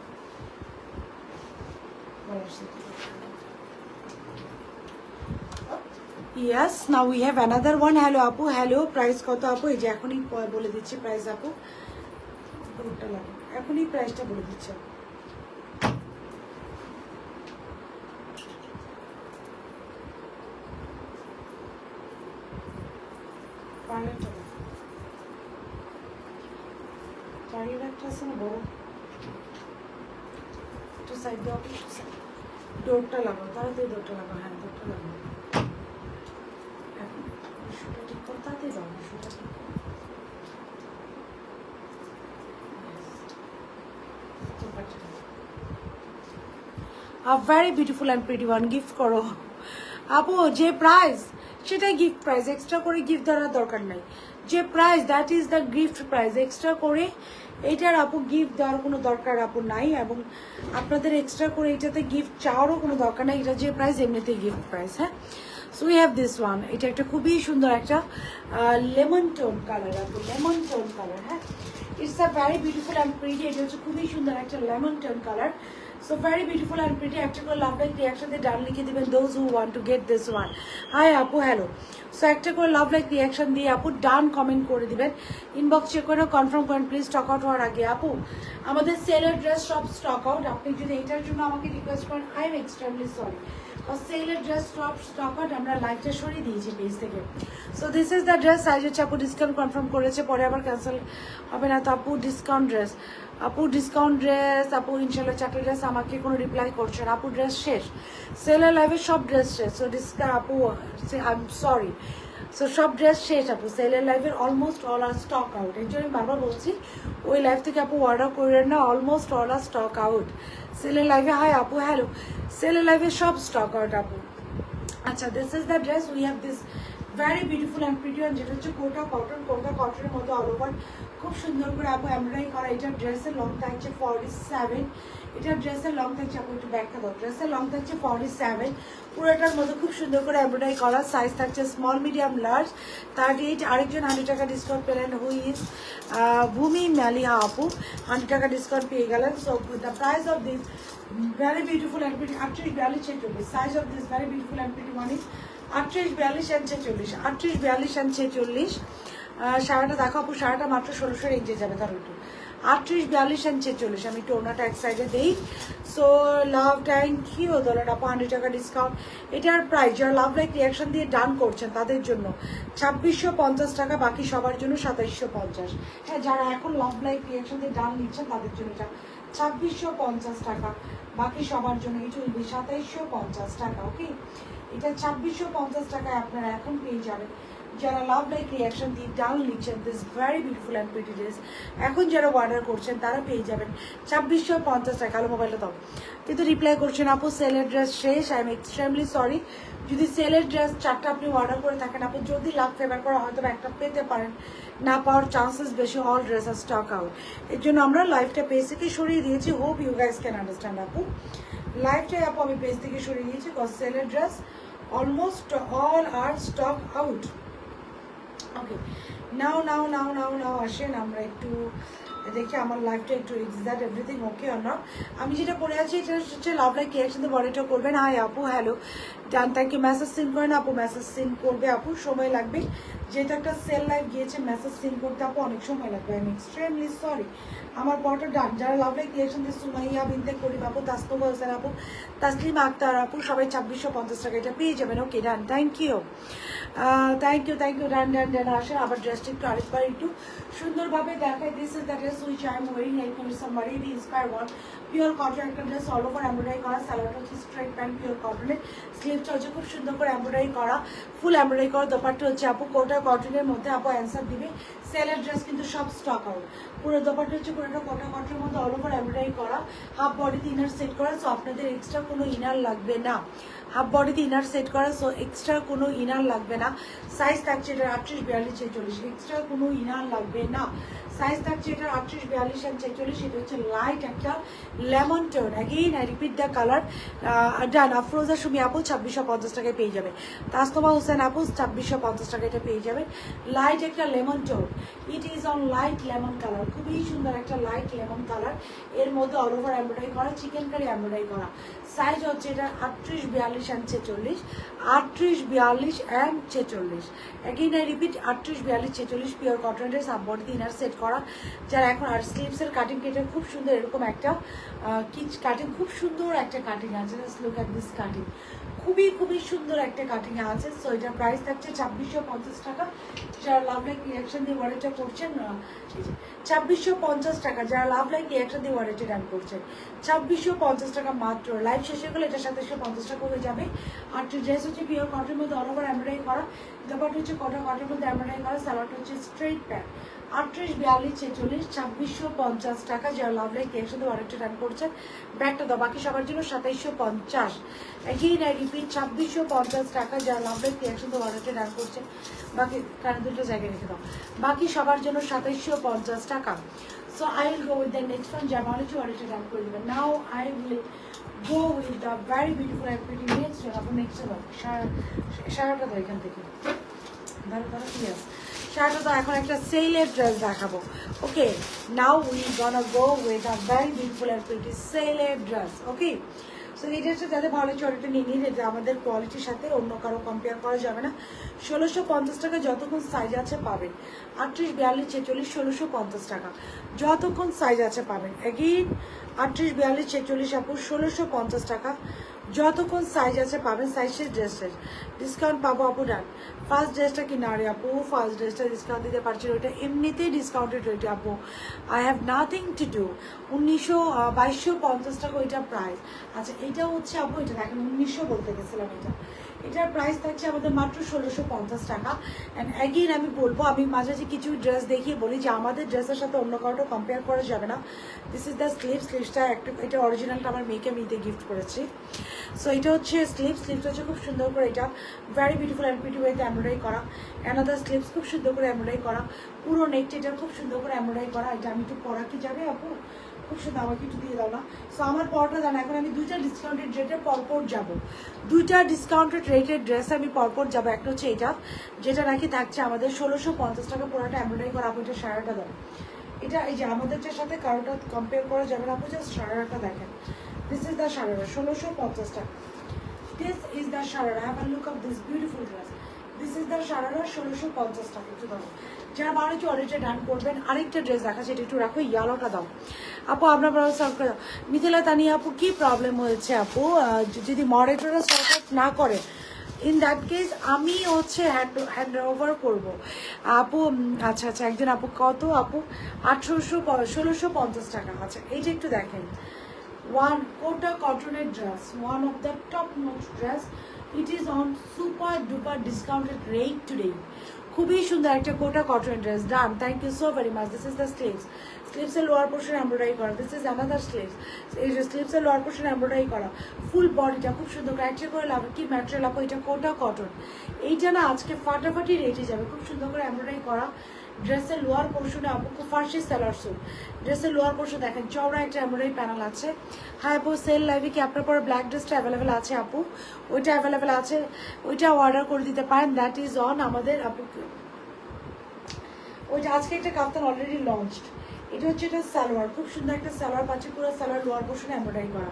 Yes, now we have another one. Hello আপু, হ্যালো প্রাইস কত আপু? এই যে এখনই বলে দিচ্ছি প্রাইস আপু, এখনই প্রাইসটা বলে দিচ্ছি। চারির একটা আছে না বড়, একটু সাইড দেওয়া, ডোরটা লাগাও, তাড়াতাড়ি ডোরটা লাগাও, হ্যাঁ ডোরটা লাগাও। শুটা ঠিক করো, তাড়াতাড়ি যাও, শুটা ঠিক করো। Very beautiful and pretty one, gift করো আপু। যে প্রাইস সেটাই গিফট প্রাইস, এক্সট্রা করে গিফট দেওয়ার দরকার নাই। যে price that is the gift price, extra করে এইটার আপু গিফট দেওয়ার কোনো দরকার আপু নাই, এবং আপনাদের এক্সট্রা করে এইটাতে গিফট চাওয়ারও কোনো দরকার নাই। এটা যে প্রাইস এমনিতেই গিফট প্রাইস। হ্যাঁ, so we have this one. এটা একটা খুবই সুন্দর একটা লেমন টোন কালার আপু, লেমন টোন কালার। হ্যাঁ, it's a very beautiful and pretty. এটা হচ্ছে খুবই সুন্দর একটা lemon tone colour. So very beautiful and pretty. একটা করে লাভ লাইক রিয়াকশন দিয়ে ডান লিখে দেবেন those who want to get this one. Hi আপু, হ্যালো। সো একটা করে লাভ লাইক রিয়াকশন দিয়ে আপু ডান কমেন্ট করে দিবেন। ইনবক্স চেক করে কনফার্ম করেন প্লিজ, স্টক আউট হওয়ার আগে। আপু আমাদের সেলের ড্রেস সব স্টক আউট। আপনি যদি এটার জন্য আমাকে রিকোয়েস্ট করেন, আই এম এক্সট্রিমলি সরি। সেলের ড্রেস সব স্টক আউট, আমরা লাইভটা সরিয়ে দিয়েছি পেজ থেকে। So this is the dress, size হচ্ছে আপু ডিসকাউন্ট কনফার্ম করেছে, পরে আবার ক্যান্সেল হবে না তো আপু। ডিসকাউন্ট ড্রেস আপু, ডিসকাউন্ট ড্রেস আপু, ইনশাল্লাহ চারটে ড্রেস, আমাকে কোনো রিপ্লাই করছেন আপু? ড্রেস শেষ, সেলের লাইভে সব ড্রেস শেষ। সো আপু আই এম সরি। সো সব ড্রেস শেষ আপু, সেলের লাইভের almost all are stock out. এই জন্য আমি বারবার বলছি ওই লাইভ থেকে আপু অর্ডার করেন না, almost all are stock out সেলের লাইভে। হাই আপু, হ্যালো। সেলের লাইভে সব স্টক আউট আপু। আচ্ছা, this is the dress, we have this very beautiful and pretty, যেটা হচ্ছে কোটা কটনের মধ্যে অল ওভার খুব সুন্দর করে আপু এমব্রয়ডারি করা। এটার ড্রেসের লং থাকছে 47, এটার ড্রেসের লং থাকছে আপু একটু ব্যাখ্যা দাও, ড্রেসের লং থাকছে 47, পুরোটার মধ্যে খুব সুন্দর করে এমব্রয়ডারি করা। সাইজ থাকছে স্মল মিডিয়াম লার্জ 38। আরেকজন 100 টাকা ডিসকাউন্ট পেলেন, হু ইজ ভূমি মালিহা আপু, 100 টাকা ডিসকাউন্ট পেয়ে গেলেন। So the price of this very beautiful and pretty 38 42 46, size of this very beautiful and pretty one is 38 42 and 46, 38 42 and 46। শাড়িটা দেখো আপু, শাড়িটা মাত্র 1600 রেঞ্জে যাবে, ধরো একটু 38 42 and 46। আমি টোনাটা এক সাইডে দেই। সো লাভ থ্যাংক ইউ দোলার আপু, 100 টাকা ডিসকাউন্ট। এটার প্রাইস যারা লাভ লাইক রিয়াকশন দিয়ে ডান করছেন তাদের জন্য 2650 টাকা, বাকি সবার জন্য 2750। হ্যাঁ, যারা এখন লাভ লাইক রিয়াকশন দিয়ে ডান নিচ্ছেন তাদের জন্য এটা 2650 টাকা, বাকি সবার জন্য এই চলবে 2750 টাকা। ওকে, এটা 2650 টাকায় আপনারা এখন পেয়ে যাবেন যারা লাভ লাইক রিয়াকশন দিয়ে ডাল নিচ্ছেন। This very beautiful and pretty dress এখন যারা অর্ডার করছেন তারা পেয়ে যাবেন 2650 টাকা। আলো মোবাইলটা দাও, কিন্তু রিপ্লাই করছেন আপু সেলের ড্রেস শেষ। আই এম এক্সট্রিমলি সরি, যদি সেলের ড্রেস 4টা আপনি অর্ডার করে থাকেন আপু, যদি লাভ ফেভার করা হয়তো একটা পেতে পারেন, না পাওয়ার চান্সেস বেশি। All dress are stock out, এর জন্য আমরা লাইভটা পেজ থেকে সরিয়ে দিয়েছি। Hope you guys can understand আপু, লাইভটাই আপু আমি পেজ থেকে সরিয়ে দিয়েছি বিকজ সেলের dress almost all are stock out. ওকে, নাও আসেন আমরা একটু দেখি আমার লাইফটা একটু, is that everything okay or not. আমি যেটা পরে আছি এটা হচ্ছে লাভ লাইক রিয়াকশন দিয়ে বডিটা করবেন। হাই আপু, hello done, thank you. Message seen করেন আপু, মেসেজ সিন করবে আপু, সময় লাগবে যেহেতু একটা সেল লাইভ গিয়েছে, মেসেজ সিন করতে আপু অনেক সময় লাগবে। I am extremely sorry. আমার পরটা ডান, যারা লাভ লাইক রিয়াকশন দিয়ে সুমাইয়া বিনতে করিম আপু, তাসনুবা হোসেন আপু, তাসলিমা আক্তার আপু, সবাই 2650 টাকা এটা পেয়ে যাবেন। ওকে ডান, থ্যাংক ইউ ডান আসেন। আবার ড্রেসটা একটু আরেকবার একটু সুন্দরভাবে দেখাই। This is the dress which I am wiring, like somebody inspire one pure cotton একটা ড্রেস, অল ওভার এমব্রয়ডারি করা। সালোয়ারটা হচ্ছে স্ট্রেট প্যান্ট পিওর কটনের, স্লিভটা হচ্ছে খুব সুন্দর করে এমব্রয়ডারি করা, ফুল এমব্রয়ডারি করা। দোপাট্টা হচ্ছে আপু কোটা কটনের মধ্যে, আপু অ্যান্সার দিবে। সেলের ড্রেস কিন্তু সব স্টক আউট। পুরো দোপাট্টা হচ্ছে পুরোটা কোটা কটনের মধ্যে অল ওভার এমব্রয়ডারি করা, হাফ বডিতে ইনার সেট করা। সো আপনাদের এক্সট্রা কোনো ইনার লাগবে না, হাফ বডিতে ইনার সেট করা, সো এক্সট্রা কোনো ইনার লাগবে না। সাইজ থাকছে এটা 38 42 46, এক্সট্রা কোনো ইনার লাগবে না। সাইজ থাকছে এটা 38 42 and 46। এটা হচ্ছে লাইট একটা lemon tone. Again I repeat the colour. Done, Afroza Sumi আপু 2650 টাকায় পেয়ে যাবে। তাসনুমা হোসেন আপু 2650 টাকা এটা পেয়ে যাবেন। লাইট একটা lemon tone, it is on light lemon colour, খুবই সুন্দর একটা লাইট লেমন কালার। এর মধ্যে অল ওভার এমব্রয়ডারি করা, চিকেন কারি এমব্রয়ডারি করা। সাইজ হচ্ছে এটা 38 42 and 46, 38 42 and 46। Again I repeat 38 42 46 pure cotton dress, half বডিতে ইনার সেট করা। যারা এখন আর স্লিভসের কাটিং কেটে খুব সুন্দর এরকম একটা কিচ কাটিং, খুব সুন্দর একটা কাটিং আছে। Just look at this cutting, খুবই সুন্দর একটা কাটিং আছে। সো এটার প্রাইস থাকছে 2650 টাকা। যারা লাভ লাইক রিয়াকশন দিয়ে অর্ডারটা করছেন 2650 টাকা, যারা লাভ লাইক রিয়াকশন দিয়ে অর্ডারটা ডান করছেন 2650 টাকা মাত্র। লাইভ শেষ হয়ে গেলে এটা 2750 টাকা হয়ে যাবে। আর ড্রেস হচ্ছে পিওর কটনের মধ্যে অল ওভার এমব্রয়ডারি করা, দোপাট্টা হচ্ছে কটনের মধ্যে এমব্রয়ডারি করা, সালোয়ারটা হচ্ছে স্ট্রেট প্যান্ট। 38 42 46, 2650 টাকা। যারা লাভ লাইক রিয়াকশন দিয়ে অর্ডারটা ডান করছেন ব্যাগটা দাও, বাকি সবার জন্য 2750। এগেইন আই রিপিট 2650 টাকা। যারা লাভ লাইক রিয়াকশন দিয়ে অর্ডারটা ডান করছেন, বাকি কারণ দুটো জায়গায় রেখে দাও, বাকি সবার জন্য 2750 টাকা। So I will go with the next one. যারা ভালো হচ্ছে অর্ডারটা ডান করে দেবেন। Now I will go with the very beautiful and pretty next one. আপনার নেক্সট ওয়ান সারাটা দাও এখান থেকে, ধরো কি আছে শাড়িটা। তো এখন একটা সেলের ড্রেস দেখাবো। Okay, now we gonna go with a very beautiful and pretty সেলের ড্রেস। ওকে, সো এই ড্রেসটা যাদের ভালো চড়িটা নিয়ে নিন, এটা আমাদের কোয়ালিটির সাথে অন্য কারো কম্পেয়ার করা যাবে না। 1650 টাকা, যতক্ষণ সাইজ আছে পাবেন। 38 42 46, 1650 টাকা, যতক্ষণ সাইজ আছে পাবেন। এগেইন 38 42 46 আপু 1650 টাকা, যতক্ষণ সাইজ আছে পাবেন। সাইজের ড্রেসের ডিসকাউন্ট পাবো আপু ডান। ফার্স্ট ড্রেসটা কি না রে আপু, ফার্স্ট ড্রেসটা ডিসকাউন্ট দিতে পারছি, ওইটা এমনিতেই ডিসকাউন্টেড রয়েছে আপু। I have nothing to do. 2250 টাকা ওইটা প্রাইস। আচ্ছা, এটা হচ্ছে আপু, এটা দেখেন 1900 বলতে গেছিলাম, এটার প্রাইস থাকছে আমাদের মাত্র 1650 টাকা। অ্যান্ড অ্যাগেইন আমি বলবো, আমি মাঝে মাঝে কিছু ড্রেস দেখিয়ে বলি যে আমাদের ড্রেসের সাথে অন্য কারোটা কম্পেয়ার করা যাবে না। দিস ইজ দ্য স্লিভসটা একটু, এটা অরিজিনালটা আমার মেয়েকে আমি গিফট করেছি। সো এটা হচ্ছে স্লিপস হচ্ছে খুব সুন্দর করে, এটা ভেরি বিউটিফুল অ্যান্ড প্রিটি ওয়েতে এমব্রয়ডারি করা। অ্যানাদার স্লিপস খুব সুন্দর করে এমব্রয়ডারি করা, পুরো নেকটা এটা খুব সুন্দর করে এমব্রয়ডারি করা। এটা আমি একটু পরা কি যাবে আপু? খুব সুন্দর, আমাকে একটু দিয়ে দাও না। সো আমার পরটা জানা, এখন আমি দুইটা ডিসকাউন্টেড রেটে পরপর যাব, দুইটা ডিসকাউন্টেড রেটের ড্রেস আমি পরপর যাবো। একটা হচ্ছে এটা, যেটা নাকি থাকছে আমাদের 1650 টাকা, পুরোটা এমব্রয়ডারি করা। আপু এটা সারাটা দাও, এটা এই যে আমাদেরটার সাথে কারোটা কম্পেয়ার করা যাবে না আপু, জাস্ট সারাটা দেখেন। দিস ইজ দ্য সারারা, 1650 টাকা। This is the sharara, have a look of this beautiful dress. This is the sharara, 1650 টাকা। একটু দাও, যারা ভালো হচ্ছে অলরেডি ডান করবেন। আরেকটা ড্রেস দেখা, সেটা একটু রাখো, ইয়েলোটা দাও আপু, আপনার সার্ভ করে দাও। মিথিলা তানিয়া আপু, কি প্রবলেম হয়েছে আপু? যদি মডারেটররা সর্ট আউট না করে, ইন দ্যাট কেস আমি হচ্ছে হ্যান্ড ওভার করবো আপু। আচ্ছা আচ্ছা, একজন আপু কত আপু? 1650 টাকা। আচ্ছা এইটা একটু দেখেন, ওয়ান কোটা কটনের dress, one of the top note dress. It is on super duper discounted rate today. খুবই সুন্দর একটা Kota cotton dress, done, thank you so very much. This is the sleeves, স্লিভসের লোয়ার পোর্শন এমব্রয়ডারি করা। This is another sleeves, এই যে স্লিভসের lower portion embroidery করা, ফুল বডিটা খুব সুন্দর ক্যাচে করে লাভ। কি ম্যাটেরিয়াল আপু? এটা কোটা কটন। এইটা না আজকে ফাটাফাটি রেটে যাবে, খুব সুন্দর করে এমব্রয়ডারি করা। ড্রেসের লোয়ার পোর্শনে আপু খুব ফার্সি সেলার স্যুট, ড্রেসের লোয়ার পোর্শন দেখেন চওড়া একটা এমব্রয়ডারি প্যানেল আছে। হ্যাঁ আপু, সেল লাইভে কি আপনার পরে ব্ল্যাক ড্রেসটা অ্যাভেলেবেল আছে আপু? ওইটা অ্যাভেলেবেল আছে, ওইটা অর্ডার করে দিতে পারেন। দ্যাট ইজ অন আমাদের আপু, ওইটা আজকে একটা কাপ্তান অলরেডি লঞ্চড। এটা হচ্ছে এটা সালোয়ার, খুব সুন্দর একটা সালোয়ার পাচ্ছে, পুরো সালোয়ার লোয়ার পোর্শনে এমব্রয়ডারি করা।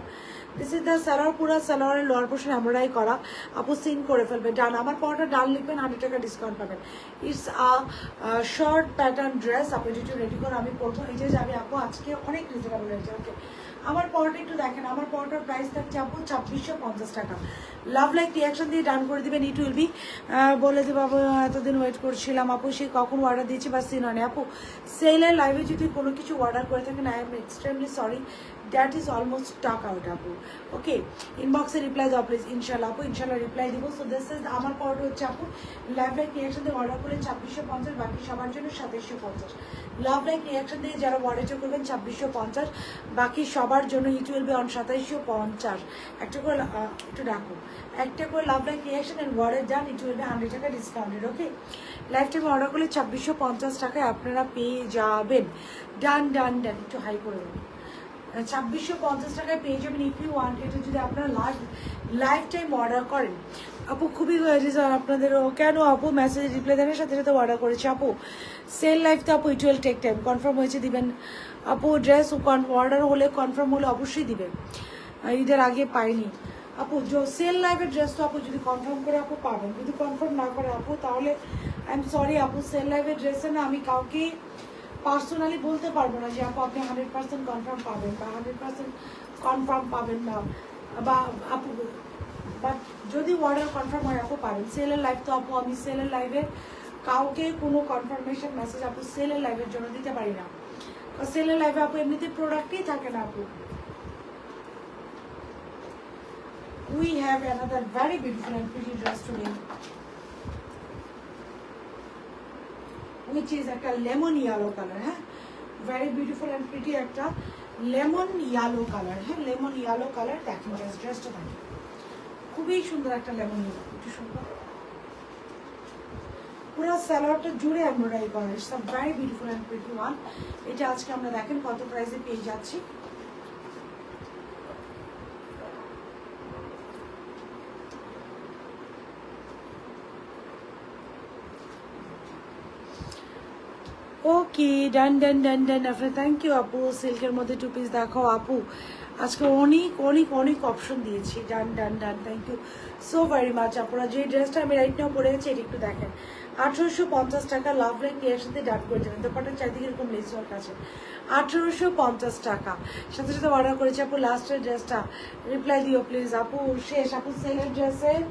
দিস ইজ দ্য সালোয়ার, পুরো সালোয়ারের লোয়ার পোর্শন এমব্রয়ডারি করা। আপু সিন করে ফেলবে, ডান। আমার পরটা ডান লিখবেন, 100 টাকা ডিসকাউন্ট পাবেন। It's a short pattern dress, আপনি যেটা রেডি করে আমি পরবো। এই যে যাবে আপু, আজকে অনেক রিজনেবল হয়েছে। ওকে, আমার পরটা একটু দেখেন, আমার পরটার প্রাইস থাকছে আপু 2650 টাকা। লাভ লাইক রিয়াকশন দিয়ে ডান করে দিবেন। ইট উইল বি, বলে দেবো আপু, এতদিন ওয়েট করছিলাম আপু, সে কখন অর্ডার দিয়েছি বা সিন হয় আপু। সেলের লাইভে যদি কোনো কিছু অর্ডার করে থাকেন, I am extremely sorry, that is almost stock out আপু। ওকে, ইনবক্সে রিপ্লাই দাও প্লিজ, ইনশাল্লাহ আপু, ইনশাল্লাহ রিপ্লাই দিব। সো দিস ইজ আমার পরটা হচ্ছে আপু, লাভ লাইক রিয়াকশন দিয়ে অর্ডার করে 2650, বাকি সবার জন্য 2750। লাভ লাইক রিয়াকশন দিয়ে যারা অর্ডার করবেন 2650, বাকি সবার জন্য ইট উইল বি অন 2750। একটা করে একটু ডাকো, একটা করে লাভ লাইক রিয়াকশন এন্ড ওয়ার্ডের যান, ইট উইল বি 100 টাকা ডিসকাউন্টেড। ওকে, লাইফ টাইম অর্ডার করলে 2650 টাকায় আপনারা পেয়ে যাবেন। ডান ডান ডান, একটু হাই করে দেবেন। 2650 টাকায় পেয়ে যাবেন ইফ ইউ ওয়ান্ট। এটা যদি আপনারা লাইফ টাইম অর্ডার করেন আপু, খুবই আপনাদেরও কেন আপু মেসেজ রিপ্লাই দেওয়ার সাথে সাথে অর্ডার করেছে আপু। সেল লাইফ তো আপু, it will take time. Confirm হয়েছে দিবেন আপু, ড্রেস অর্ডার হলে কনফার্ম হলে অবশ্যই দিবেন, ঈদের আগে পাইনি আপু। সেল লাইভের ড্রেস তো আপু যদি কনফার্ম করে আপু পাবেন, যদি কনফার্ম না করে আপু তাহলে আই এম সরি আপু। সেল লাইভের ড্রেসে না আমি কাউকে পার্সোনালি বলতে পারবো না যে আপু আপনি 100% কনফার্ম পাবেন বা 100% কনফার্ম পাবেন না, বা আপু বাট যদি অর্ডার কনফার্ম হয় আপু পাবেন। সেলের লাইভ তো আপু আমি সেলের লাইভে কাউকে কোনো কনফার্মেশন মেসেজ আপু সেলের লাইভের জন্য দিতে পারি না। সেলের লাইভে আপু এমনিতে প্রোডাক্টই থাকে না আপু। We have another very beautiful and pretty dress today, which is a lemon yellow color. Very beautiful and pretty একটা lemon yellow colour. Lemon yellow colour দেখেন, ড্রেসটা দেখেন, খুবই সুন্দর একটা লেমন ইয়েলো। একটু সুন্দর, পুরো সালোয়ারটা জুড়ে এমব্রয়ডারি করা। It's a very beautiful and pretty one. এটা আজকে আমরা দেখেন কত প্রাইসে পেয়ে যাচ্ছি। ওকে, ডান ডান ডান ডান আপনার থ্যাংক ইউ আপু। সিল্কের মধ্যে 2 পিস দেখাও আপু, আজকে অনেক অনেক অনেক অপশন দিয়েছি। Done done done, thank you so very much আপুরা। যে ড্রেসটা আমি রাইট নাও পরে আছি এটা একটু দেখেন, 1850 টাকা। লাভ লাইক এর সাথে ডাট করে দেবেন, দোপাটার চারদিকে এরকম লেস ওয়ার্ক আছে। 1850 টাকা, সাথে সাথে অর্ডার করেছি আপু। লাস্টের ড্রেসটা রিপ্লাই দিও প্লিজ আপু। শেষ আপু, সেলের ড্রেসের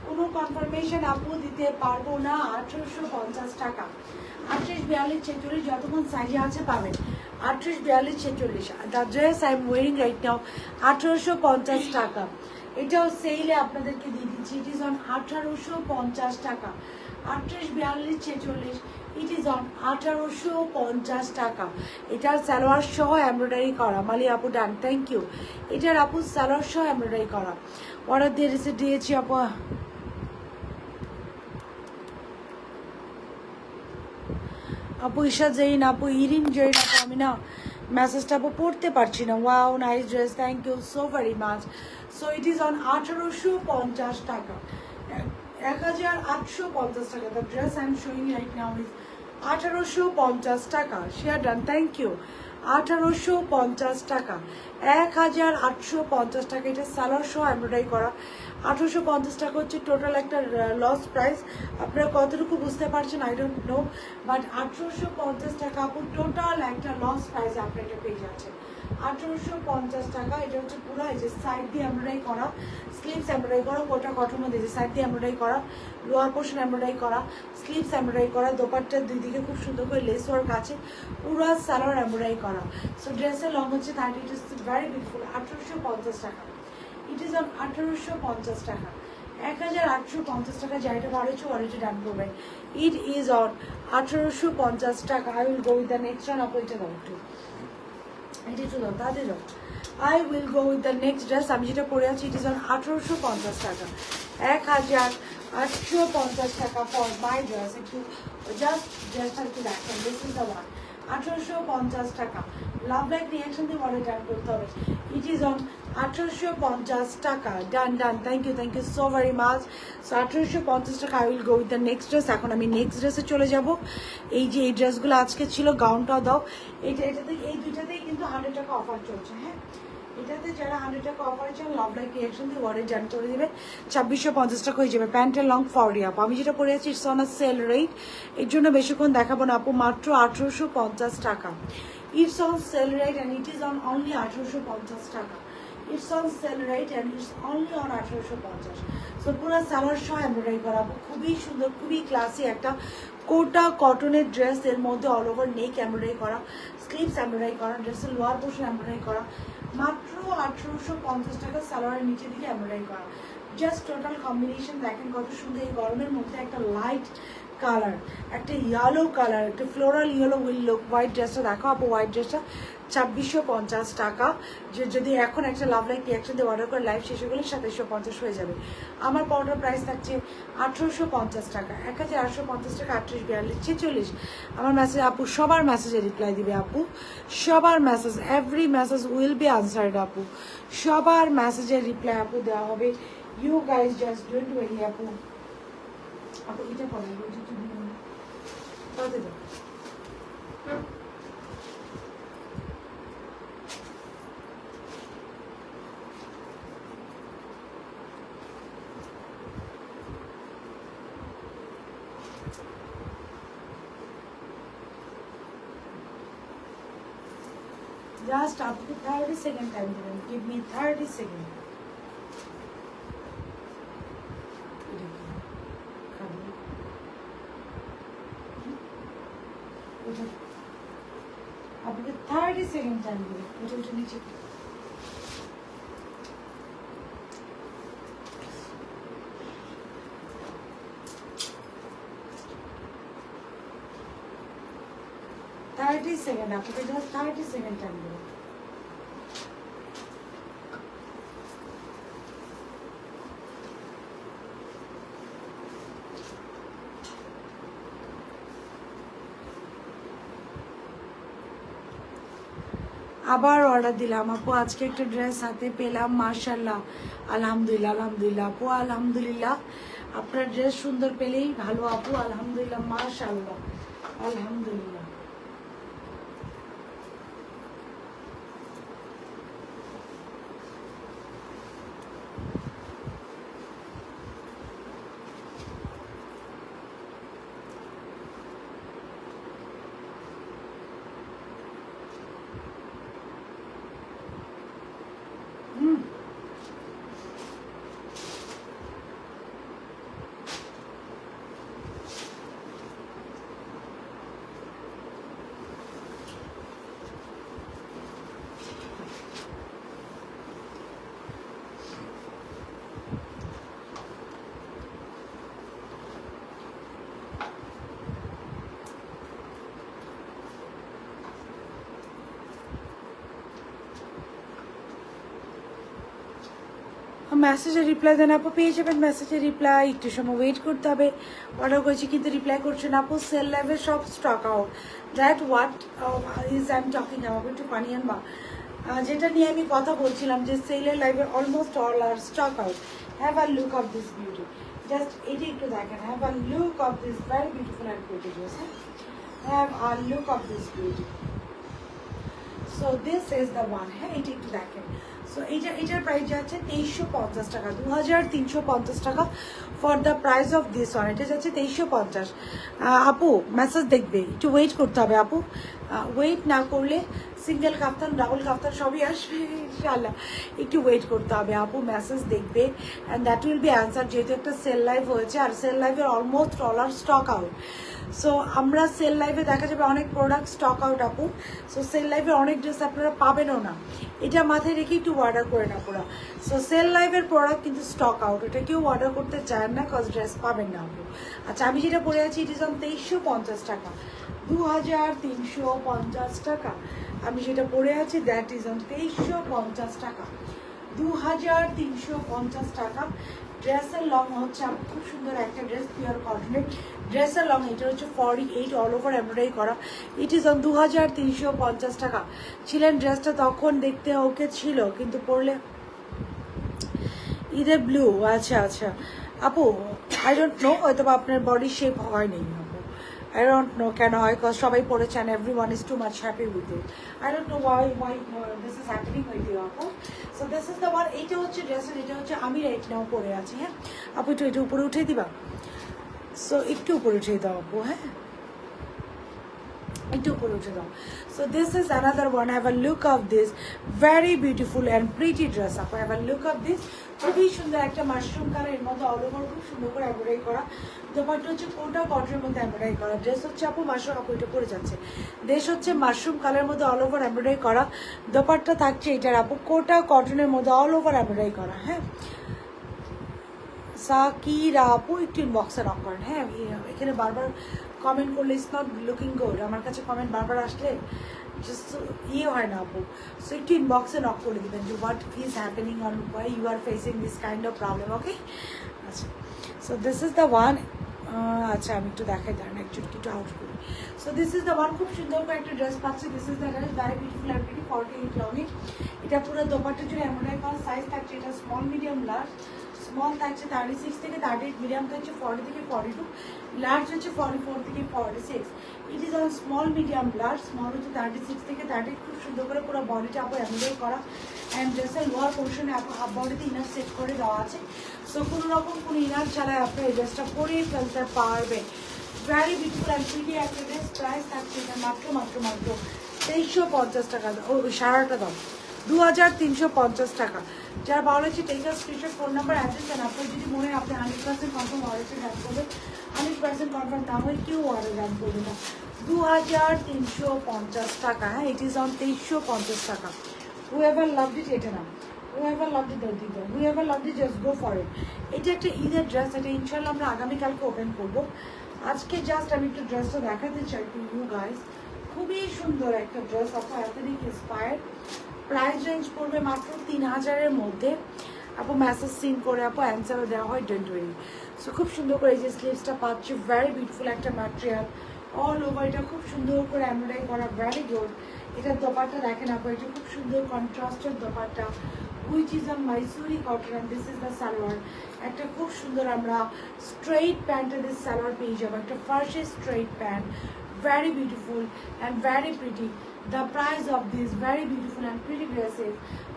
কোনো কনফার্মেশন আপু দিতে পারবো না। 1850 টাকা, 38, 42, 46 যতক্ষণ সাইজে আছে পাবেন। 38, 42, 46 the dress I M wiring right now 1850 টাকা। এটাও সেলে আপনাদেরকে দিয়ে দিতে দিচ্ছি, ইট ইজ অন 1850 টাকা। 38, 42, 46, ইট ইজ অন 1850 টাকা। এটার সালোয়ার সহ এমব্রয়ডারি করা। মালি আপু ডান, থ্যাংক ইউ। এটার আপু সালোয়ার সহ এমব্রয়ডারি করা। অর্ডার দিয়েছি আপু। আপু ঈশা জৈন, আপু ইরিন জৈন, আপু আমি না মেসেজটা আপু পড়তে পারছি না। Wow nice dress, thank you so very much. So it is on 1850 টাকা, 1850 টাকা। The dress I am showing right now is 1850 টাকা। Share done, thank you. 1850 টাকা, 1850 টাকা। এটা সালোয়ার সহ এমব্রয়ডারি করা। 1850 টাকা হচ্ছে টোটাল একটা লস প্রাইস। আপনারা কতটুকু বুঝতে পারছেন আই ডোন্ট নো, বাট 1850 টাকা আপু টোটাল একটা লস প্রাইস আপনার এটা পেয়ে যাচ্ছেন। 1850 টাকা। এটা হচ্ছে পুরো এই যে সাইড দিয়ে এমব্রয়ডারি করা, স্লিভস এমব্রয়ডারি করা, কোটা কটন মধ্যে যে সাইড দিয়ে এমব্রয়ডারি করা, লোয়ার পোর্শন এমব্রয়ডারি করা, স্লিভস এমব্রয়ডারি করা, দোপাট্টার দুই দিকে খুব সুন্দর করে লেস ওয়ার্ক আছে, পুরো সালোয়ার এমব্রয়ডারি করা। সো ড্রেসের লং হচ্ছে 30, ইট ইজ ভেরি বিউটিফুল। 1850 টাকা, ইট ইজ অন 1850 টাকা। 1850 টাকা। যাইটা বাড়িয়েছে ওয়ারেন্টি ডান করবেন। ইট ইজ অন 1850 টাকা। I will go with the next one. আপু এটা দাও একটু, এটা একটু দাও, তাদের দাও। I will go with the next dress. আমি যেটা পরে আছি ইট ইজ অন 1850 টাকা। 1850 টাকা ফর মাই ড্রেস। একটু জাস্ট ড্রেসটা একটু দেখেন, দিস ইজ দ্য ওয়ান। 1850 টাকা। লাভ লাইক রিয়াকশন দিয়ে বলে ডান করতে হবে। ইট ইজ অন 1850 টাকা। Done done, thank you so very much. So 1850 টাকা। I will go with the next dress. এখন আমি নেক্সট ড্রেসে চলে যাব। এই যে এই ড্রেসগুলো আজকে ছিল, গাউনটাও দাও। এটাতে এই দুইটাতেই কিন্তু 100 টাকা অফার চলছে। হ্যাঁ, এটাতে যারা 100 টাকা অফার চান লাভ লাইক রিয়াকশন দিয়ে ওয়ার্ডে জান করে দেবে। 2650 টাকা হয়ে যাবে। প্যান্টের লং 40 আপু। আমি যেটা পরে আছি it's on a sale rate, এর জন্য বেশিক্ষণ দেখাবো না আপু। মাত্র 1850 টাকা। It's on sale rate and it is on only 1850 টাকা। It's on sale rate and it's only on 1850। So পুরো সালোয়ার সহ এমব্রয়ডারি করা আপু, খুবই সুন্দর, খুবই ক্লাসি একটা কোটা কটনের ড্রেস। এর মধ্যে অল ওভার নেক এমব্রয়ডারি করা, স্লিভস এমব্রয়ডারি করা, ড্রেসের লোয়ার পোর্শন এমব্রয়ডারি করা। মাত্র 1850 টাকা। সালোয়ারের নিচের দিকে এমব্রয়ডারি করা। জাস্ট টোটাল কম্বিনেশন দেখেন কত সুন্দর। এই গরমের মধ্যে একটা লাইট কালার, একটা ইয়েলো কালার, একটা floral yellow will look. White ড্রেসটা দেখো আপু, হোয়াইট ড্রেসটা 2650 টাকা। যে যদি এখন একটা লাভ লাইক রিয়াকশন দিয়ে অর্ডার করে লাইভ শেষ হয়ে গেলে 2750 হয়ে যাবে। আমার পাউডার প্রাইস থাকছে 1850 টাকা। 1850 টাকা। 38, 42, 46। আমার মেসেজ আপু সবার মেসেজে রিপ্লাই দিবে আপু, সবার মেসেজ, every message will be answered আপু। সবার মেসেজের রিপ্লাই আপু দেওয়া হবে। You guys just don't worry আপু। আপু এটা পড়ে তাতে দাও। জাস্ট আপনি 30 সেকেন্ড টাইম দেবেন। Give me 30 second. আপনাকে 30 সেকেন্ড টাইম দেবেন। ওটা নিচে সেকেন্ড। আপনাকে জাস্ট 30 সেকেন্ড টাইম দেবেন। আবার অর্ডার দিলাম আপু। আজকে একটা ড্রেস হাতে পেলাম, মাশাআল্লাহ, আলহামদুলিল্লাহ। আলহামদুলিল্লাহ আপু, আলহামদুলিল্লাহ। আপনার ড্রেস সুন্দর পেলেই ভালো আপু। আলহামদুলিল্লাহ, মাশাআল্লাহ, আলহামদুলিল্লাহ। মেসেজে রিপ্লাই দেন আপু, পেয়ে যাবেন মেসেজে রিপ্লাই, একটু সময় ওয়েট করতে হবে। অর্ডার করেছি কিন্তু রিপ্লাই করছেন আপু, সেল লাইভে সব stock out, that what is I am talking about, একটু পানিয়ান বা যেটা নিয়ে আমি কথা বলছিলাম যে সেলের লাইভে almost all are stock out. Have a look of this beauty, just এটি একটু দেখেন, have a look of this very beautiful and beauty dress, have a look of this beauty. So this is the one, হ্যাঁ এটি একটু দেখেন। So এটার price যাচ্ছে 2350 টাকা, 2350 টাকা for the price of this one. এটা যাচ্ছে 2350। আপু মেসেজ দেখবে, একটু ওয়েট করতে হবে আপু, ওয়েট না করলে সিঙ্গেল কাপ্তান ডাবল কাপ্তান সবই আসবে ইনশাআল্লাহ, একটু ওয়েট করতে হবে আপু, মেসেজ দেখবে and that will be answer. যেহেতু একটা সেল লাইভ হয়েছে আর সেল লাইভের almost all are stock out. So আমরা সেল লাইভে দেখা যাবে অনেক প্রোডাক্ট স্টক আউট আপু। সো সেল লাইভে অনেক ড্রেস আপনারা পাবেনও না, এটা মাথায় রেখে একটু অর্ডার করে না পুরো। সো সেল লাইভের প্রোডাক্ট কিন্তু স্টক আউট, এটা কেউ অর্ডার করতে চান না, কজ ড্রেস পাবেন না আপু। আচ্ছা আমি যেটা পরে আছি ইট ইজ অন 2350 টাকা, 2350 টাকা। আমি যেটা পরে আছি দ্যাট ইজ অন 2350 টাকা, 2350 টাকা। ড্রেসের লং হচ্ছে খুব সুন্দর একটা ড্রেস, পিওর কটনের ড্রেসের লং, এটা হচ্ছে 48 অল ওভার এমব্রয়ডারি করা। ইট ইজ অন 2350 টাকা। ছিলেন ড্রেসটা তখন দেখতে ওকে ছিল, কিন্তু পরলে ঈদের ব্লু। আচ্ছা আচ্ছা আপু, আই ডোন্ট নো, হয়তো বা আপনার বডি শেপ হয়নি আপু, I don't know কেন হয়, because সবাই পড়েছে and everyone is too much happy with it. I don't know why this is happening with you আপু. So this is the one, এইটা হচ্ছে ড্রেসের, এটা হচ্ছে আমি রাইট নাও পরে আছি। হ্যাঁ আপু একটু এটা উপরে উঠিয়ে দিবা, সো একটু উপরে উঠিয়ে দাও আপু, হ্যাঁ একটু উপরে উঠে দাও। So this is another one, have a look of this very beautiful and pretty dress আপু, have a look of this. খুবই সুন্দর একটা মাশরুম কালারের মধ্যে অল ওভার খুব সুন্দর করে এমব্রয়ডারি করা। দোপাট্টা হচ্ছে কোটা কটনের মধ্যে এমব্রয়ডারি করা, ড্রেস হচ্ছে আপু মাশরুম, আপু এটা পরে যাচ্ছে, ড্রেস হচ্ছে মাশরুম কালারের মধ্যে অল ওভার এমব্রয়ডারি করা। দোপাট্টা থাকছে এটার আপু কোটা কটনের মধ্যে অল ওভার এমব্রয়ডারি করা। হ্যাঁ সাকিরা আপু একটু ইনবক্সে নক করেন, হ্যাঁ এখানে বারবার কমেন্ট করলে ইটস নট লুকিং গুড, আমার কাছে কমেন্ট বারবার আসলে জাস্ট ইয়ে হয় না আপু। সো একটু ইনবক্সে নক করে দেবেন যে what is happening on why you are facing this kind of problem, okay. আচ্ছা so this is the one. আচ্ছা আমি একটু দেখাই, দাঁড়ান একটু একটু আউট করি। So this is the one, খুব সুন্দর করে একটা ড্রেস পাচ্ছি। This is the dress, very beautiful and pretty, 48 long it. এটা পুরো দোপাট্টার জন্য এমব্রয়ডারি করা, সাইজ থাকছে এটা স্মল মিডিয়াম লার্জ। স্মল থাকছে 36 থেকে 38, মিডিয়াম থাকছে 40 থেকে 42, লার্জ হচ্ছে 44 থেকে 46। ইট is on small medium large, small হচ্ছে 36 থেকে 38। খুব সুন্দর করে পুরো বডিটা আপু এমব্রয়ডারি করা অ্যান্ড ড্রেসের লোয়ার পোর্শনে আপু হাফ বডিতে ইনার সেট করে দেওয়া আছে। সো কোনো রকম কোনো ইনার ছাড়াই আপনি এই ড্রেসটা পরিয়ে ফেলতে পারবেন। ভেরি বিউটিফুল অ্যান্ড প্রিটি একটা ড্রেস। প্রাইস থাকছে এটা মাত্র মাত্র মাত্র 2350 টাকা। ও সারাটা দাম 2350 টাকা। যারা ভালো লাগছে take a screenshot, phone number, address দেন। আপনার যদি মনে হয় আপনি 100% কনফার্ম অর্ডারটা রান করবেন, 100% কনফার্ম না হয়ে কেউ অর্ডার রান করবে না। 2350 টাকা, হ্যাঁ ইট ইজ অন 2350 টাকা। হুএভার লাভড ইট, এটা না, হুএভার লাভড ইট দিতে, whoever loved it just go for it. এটা একটা ঈদের ড্রেস, এটা ইনশাল্লাহ আমরা আগামীকালকে ওপেন করবো। আজকে জাস্ট আমি একটু ড্রেসটা দেখাতে চাই টু ইউ গাইস। খুবই সুন্দর একটা ড্রেস আপু, এথনিক ইন্সপায়ার্ড। প্রাইস রেঞ্জ পড়বে মাত্র 3000-এর মধ্যে। আপু মেসেজ সিন করে আপু অ্যান্সারও দেওয়া হয়, ডোন্ট ওয়ারি। সো খুব সুন্দর করে এই যে স্লিভসটা পাচ্ছি, ভেরি বিউটিফুল একটা ম্যাটেরিয়াল অল ওভার, এটা খুব সুন্দর করে এমব্রয়ডারি করা, ভেরি গুড। এটার দোপাট্টা দেখেন আপু, এটা খুব সুন্দর কন্ট্রাস্টের দোপাট্টা, which is on Mysuri cotton and this is the salwar. একটা খুব সুন্দর আমরা স্ট্রেইট প্যান্টের দিস সালোয়ার পেয়ে যাবো, একটা ফার্সি straight pant, very beautiful and very pretty. The price of this very beautiful and pretty dresses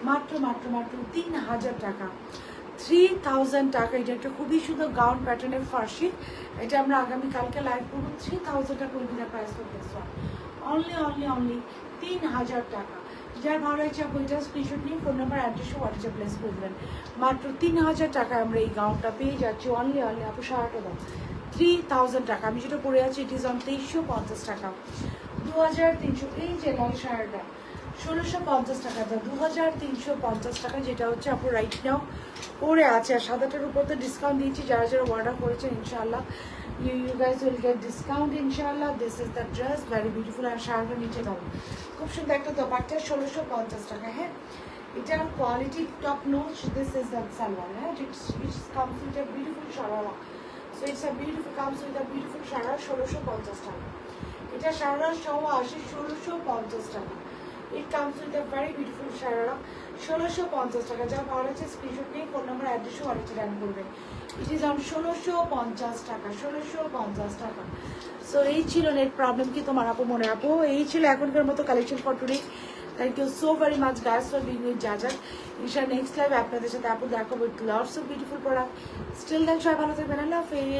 মাত্র মাত্র মাত্র 3000 টাকা, 3000 টাকা। এটা একটা খুবই সুন্দর গাউন প্যাটার্নের ফার্সি, এটা আমরা আগামীকালকে লাইভ করবো। 3000 টাকা will be the price for this one, only 3000 টাকা। যার ভালো লাগছে আপনি এটা স্ক্রিনশট নিয়ে ফোন নাম্বার অ্যাড্রেসও হোয়াটসঅ্যাপ প্লেস করবেন। মাত্র 3000 টাকায় আমরা এই গাউনটা পেয়ে যাচ্ছি, অনলি আপু সারাটা দাম 3000 টাকা। আমি যেটা পরে আছি ইট ইজ অন 2350 টাকা, 2300। এই যে লং শাড়িটা 1650 টাকা, 2350 টাকা, যেটা হচ্ছে আপু রাইট নাও পরে আছে। আর সাদাটার উপর তো ডিসকাউন্ট দিয়েছি, যারা যারা অর্ডার করেছেন ইনশাআল্লাহ you guys will get discount inshallah. This is the dress, very beautiful। আর শাড়িটা নিচে দাও খুব সুন্দর একটা দোপাট্টা, 1650 টাকা। হ্যাঁ এটার quality top notch. This is the salwar, হ্যাঁ, it's comes with a beautiful sharara. So it's a beautiful comes with a beautiful sharara, 1650 টাকা। এটা সারারা সহ আসে 1650 টাকা। It comes with a very beautiful sharara, 1650 টাকা। যা ভালো লাগছে স্ক্রিনশট নিয়ে ফোন নাম্বার অ্যাড্রেসও ওয়ালেটে ডান করবেন। ইট ইজ অন 1650 টাকা, 1650 টাকা। সো এই ছিল নেট প্রবলেম কি তোমার আপু মনে আপু, এই ছিল এখনকার মতো collection for today. Thank you so very much guys for being with জাজার। ইনশাআল্লাহ নেক্সট লাইভ আপনাদের সাথে আপু দেখাবো with lots of beautiful product. Still then সবাই ভালো থাকবেন, আল্লাহ হাফেজ।